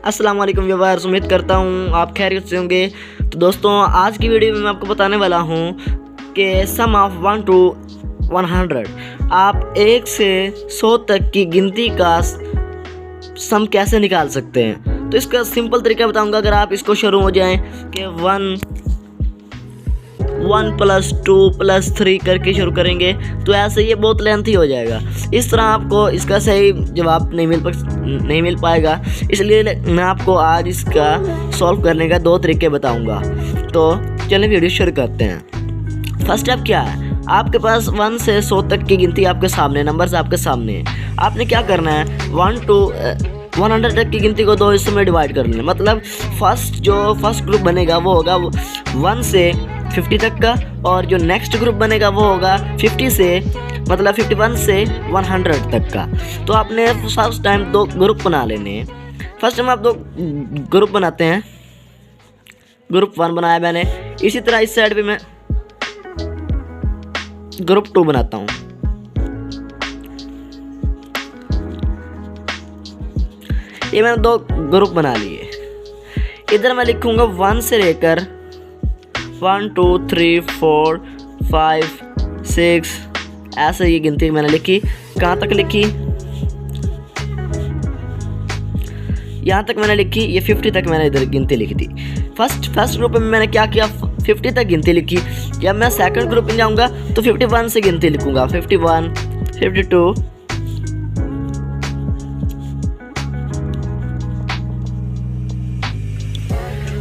अस्सलाम वालेकुम व्यूअर्स, उम्मीद करता हूँ आप खैरियत से होंगे। तो दोस्तों, आज की वीडियो में मैं आपको बताने वाला हूँ कि सम ऑफ 1 to 100 आप 1 से 100 तक की गिनती का सम कैसे निकाल सकते हैं। तो इसका सिंपल तरीका बताऊंगा। अगर आप इसको शुरू हो जाएं कि 1 + 2 + 3 करके शुरू करेंगे तो ऐसे ये बहुत लेंथी हो जाएगा। इस तरह आपको इसका सही जवाब नहीं मिल पाएगा। इसलिए मैं आपको आज इसका सॉल्व करने का 2 तरीके बताऊंगा। तो चलिए वीडियो शुरू करते हैं। फर्स्ट स्टेप क्या है, आपके पास 1 से 100 तक की गिनती आपके सामने, नंबर्स आपके सामने है। आपने क्या करना है, 1 to 100 तक की गिनती को 2 हिस्सों में डिवाइड कर लेना। मतलब फर्स्ट ग्रुप बनेगा वो होगा 1 से 50 तक का, और जो नेक्स्ट ग्रुप बनेगा वो होगा 51 से 100 तक का। तो आपने फर्स्ट टाइम 2 ग्रुप बना लेने हैं। फर्स्ट टाइम आप 2 ग्रुप बनाते हैं। ग्रुप 1 बनाया मैंने। इसी तरह इस साइड पे मैं ग्रुप 2 बनाता हूँ। ये मैंने 2 ग्रुप बना लिए। इधर मैं लिखूंगा 1 से लेकर 1 2 3 4 5 6 ऐसे ये गिनती मैंने लिखी। कहाँ तक लिखी? यहाँ तक मैंने लिखी। ये 50 तक मैंने इधर गिनती लिखी थी। फर्स्ट ग्रुप में मैंने क्या किया, 50 तक गिनती लिखी। जब मैं सेकंड ग्रुप में जाऊँगा तो 51 से गिनती लिखूँगा। 51 52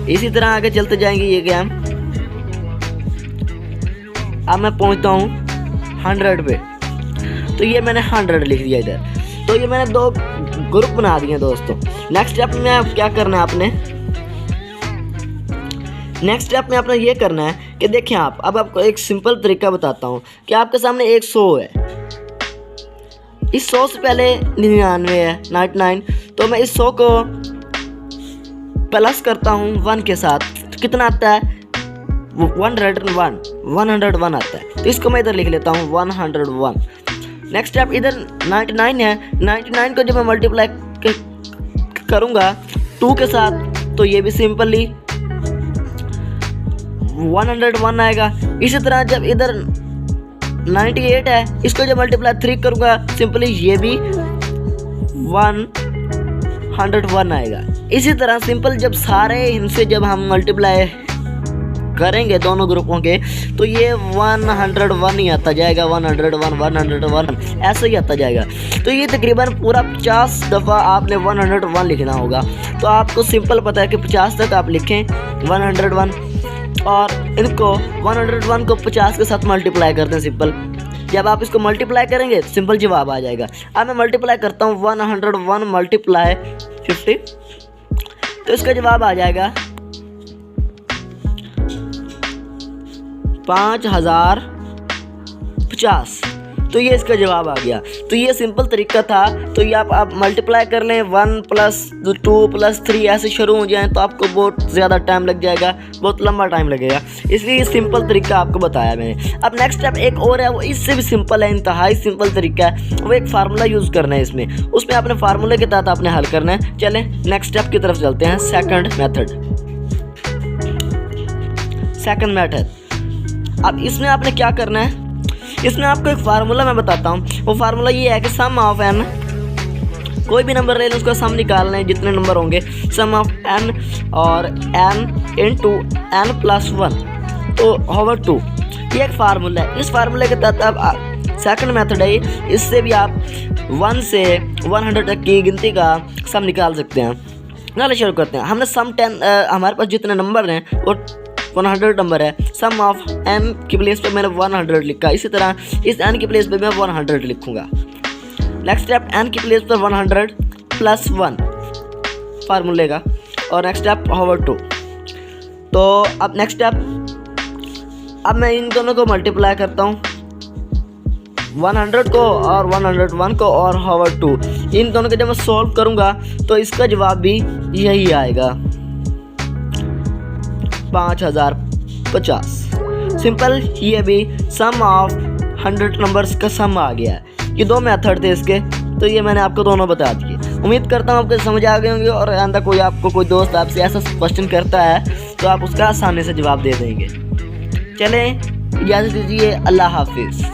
इसी तरह आगे चलते जाएंगे ये गेम। अब मैं पहुंचता हूँ 100 पे। तो ये मैंने 100 लिख दिया इधर। तो ये मैंने 2 ग्रुप बना दिए दोस्तों। नेक्स्ट स्टेप में क्या करना है आपने, ये करना है कि देखिए अब आपको एक सिंपल तरीका बताता हूँ कि आपके सामने एक 100 है। इस 100 से पहले 99 है, 99। तो मैं इस 100 को प्लस करता हूँ 1 के साथ। तो कितना आता है? 101 आता है। तो इसको मैं इधर लिख लेता हूँ 101। नेक्स्ट स्टेप, इधर 99 है। 99 को जब मैं मल्टीप्लाई करूँगा 2 के साथ तो ये भी सिंपली 101 आएगा। इसी तरह जब इधर 98 है, इसको जब मल्टीप्लाई 3 करूँगा सिंपली ये भी 101 आएगा। इसी तरह सिंपल जब सारे इनसे जब हम मल्टीप्लाई करेंगे दोनों ग्रुपों के तो ये 101 ही आता जाएगा। 101 ऐसे ही आता जाएगा। तो ये तकरीबन पूरा 50 दफ़ा आपने 101 लिखना होगा। तो आपको सिंपल पता है कि 50 तक आप लिखें 101, और इनको 101 को 50 के साथ मल्टीप्लाई करते हैं सिंपल। जब आप इसको मल्टीप्लाई करेंगे तो सिंपल जवाब आ जाएगा। अब मैं मल्टीप्लाई करता हूँ 101 मल्टीप्लाई 50। तो इसका जवाब आ जाएगा 5050। तो ये इसका जवाब आ गया। तो ये सिंपल तरीका था। तो ये आप मल्टीप्लाई कर लें 1 + 2 + 3 ऐसे शुरू हो जाएं तो आपको बहुत ज़्यादा टाइम लग जाएगा, बहुत लंबा टाइम लगेगा। इसलिए ये सिंपल तरीका आपको बताया मैंने। अब नेक्स्ट स्टेप एक और है, वो इससे भी सिंपल है, इंतहाई सिंपल तरीका है। वो एक फार्मूला यूज़ करना है इसमें। उसमें आपने फार्मूले के तहत आपने हल करना है। चलें नेक्स्ट स्टेप की तरफ चलते हैं। Second method. अब इसमें आपने क्या करना है, इसमें आपको एक फार्मूला मैं बताता हूँ। वो फार्मूला ये है कि सम ऑफ n, कोई भी नंबर ले लें उसका सम निकालना है, जितने नंबर होंगे सम ऑफ n और n × n + 1 तो ओवर 2। ये एक फार्मूला है। इस फार्मूले के तहत अब सेकंड मेथड है, इससे भी आप 1 से 100 तक की गिनती का सम निकाल सकते हैं। चलिए शुरू करते हैं। हमने सम 10 हमारे पास जितने नंबर हैं वो 100 नंबर है। सम ऑफ n की प्लेस पे मैंने 100 लिखा। इसी तरह इस n की प्लेस पे मैं 100 लिखूंगा। नेक्स्ट स्टेप, n की प्लेस पर 100 + 1 फार्मूले का, और नेक्स्ट स्टेप ओवर 2। तो अब नेक्स्ट स्टेप, अब मैं इन दोनों को मल्टीप्लाई करता हूँ, 100 को और 101 को और ओवर 2। इन दोनों को जब मैं सॉल्व करूँगा तो इसका जवाब भी यही आएगा 5050। सिंपल, ये भी सम ऑफ 100 नंबर्स का सम आ गया है। ये 2 मेथड थे इसके, तो ये मैंने आपको दोनों बता दिए। उम्मीद करता हूँ आपको समझ आ गए होंगे, और अंदर कोई दोस्त आपसे ऐसा क्वेश्चन करता है तो आप उसका आसानी से जवाब दे देंगे। चलें, इजाज़त दीजिए, अल्लाह हाफिज़।